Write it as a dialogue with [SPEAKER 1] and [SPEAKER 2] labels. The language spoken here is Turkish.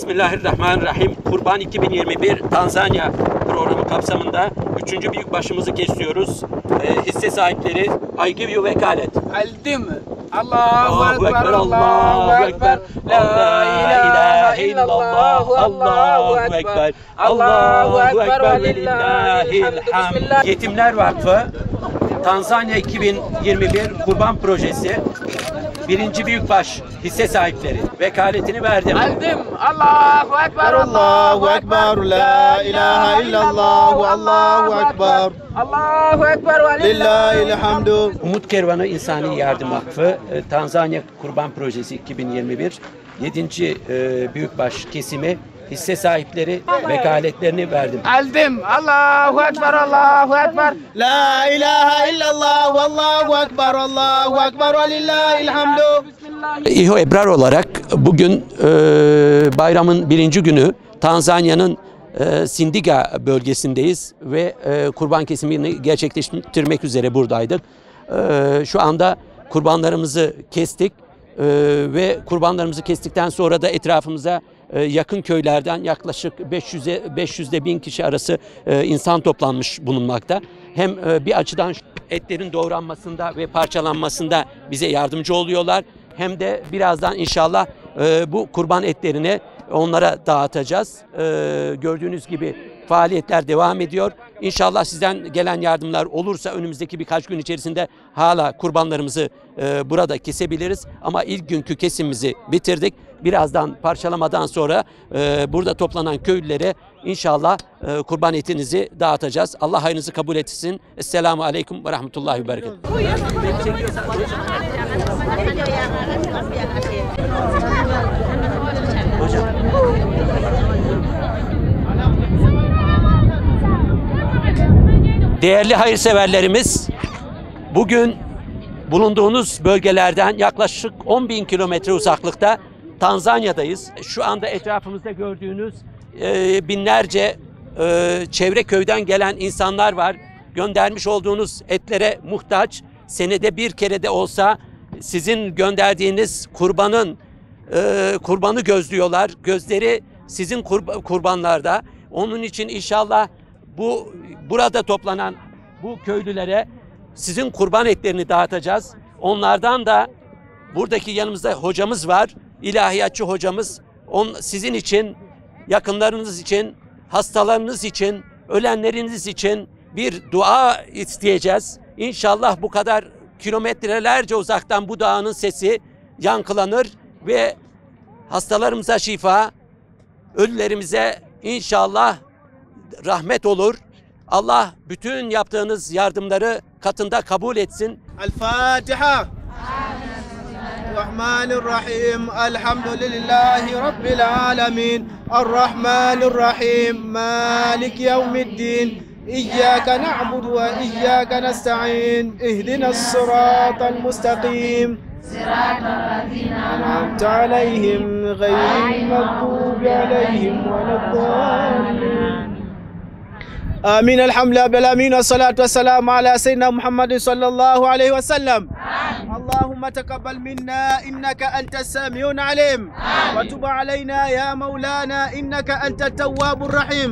[SPEAKER 1] Bismillahirrahmanirrahim. Kurban 2021 Tanzanya programı kapsamında 3. büyükbaşımızı kesiyoruz. Hisse sahipleri Aygivyu Vekalet.
[SPEAKER 2] Aldim. Allahu Ekber, Allahu Ekber. La ilahe illallah, Allahu Ekber. Allahu Ekber ve lillahil hamd.
[SPEAKER 1] Yetimler Vakfı Tanzanya 2021 Kurban Projesi 1. büyükbaş hisse sahipleri vekaletini verdim.
[SPEAKER 2] Aldim. Allahu Ekber,
[SPEAKER 3] Allahu Ekber, la ilahe illallah, Allahu Ekber.
[SPEAKER 2] Allahu Ekber ve
[SPEAKER 3] Lillahil hamdu.
[SPEAKER 1] Umut Kervanı İnsani Yardım Vakfı Tanzanya Kurban Projesi 2021 7. büyükbaş kesimi hisse sahipleri vekaletlerini verdim.
[SPEAKER 2] Aldim. Allahu Ekber, Allahu Ekber.
[SPEAKER 3] La ilahe illallah, Allahu Ekber, Allahu Ekber ve lillahil hamdu.
[SPEAKER 1] İHO Ebrar olarak bugün bayramın 1. günü Tanzanya'nın Sindiga bölgesindeyiz ve kurban kesimini gerçekleştirmek üzere buradaydık. Şu anda kurbanlarımızı kestik ve kurbanlarımızı kestikten sonra da etrafımıza yakın köylerden yaklaşık 500'de 1000 kişi arası insan toplanmış bulunmakta. Hem bir açıdan etlerin doğranmasında ve parçalanmasında bize yardımcı oluyorlar. Hem de birazdan inşallah bu kurban etlerini onlara dağıtacağız. Gördüğünüz gibi faaliyetler devam ediyor. İnşallah sizden gelen yardımlar olursa önümüzdeki birkaç gün içerisinde hala kurbanlarımızı burada kesebiliriz. Ama ilk günkü kesimimizi bitirdik. Birazdan parçalamadan sonra burada toplanan köylülere inşallah kurban etinizi dağıtacağız. Allah hayrınızı kabul etsin. Esselamu Aleyküm ve Rahmetullahi ve Berekatuhu. Hocam. Değerli hayırseverlerimiz, bugün bulunduğunuz bölgelerden yaklaşık 10.000 kilometre uzaklıkta Tanzanya'dayız. Şu anda etrafımızda gördüğünüz binlerce çevre köyden gelen insanlar var. Göndermiş olduğunuz etlere muhtaç. Senede bir kere de olsa sizin gönderdiğiniz kurbanı gözlüyorlar. Gözleri sizin kurbanlarda. Onun için inşallah burada toplanan bu köylülere sizin kurban etlerini dağıtacağız. Onlardan da buradaki yanımızda hocamız var. İlahiyatçı hocamız. Sizin için, yakınlarınız için, hastalarınız için, ölenleriniz için bir dua isteyeceğiz. İnşallah bu kadar kilometrelerce uzaktan bu duanın sesi yankılanır ve hastalarımıza şifa, ölülerimize inşallah rahmet olur. Allah bütün yaptığınız yardımları katında kabul etsin.
[SPEAKER 3] El-Fatiha. Rahmanirrahim. Elhamdülillahi Rabbil alemin. Errahmanirrahim. Malik yevmiddin. İyyâke na'budu ve iyyâke nesta'in. İhdina's sıratal mustakîm. أنعمت عليهم غير المغضوب عليهم ولا الضالين آمين الحمد لله رب العالمين والصلاة والسلام على سيدنا محمد صلى الله عليه وسلم اللهم تقبل منا إنك أنت السميع العليم وتب علينا يا مولانا إنك أنت التواب الرحيم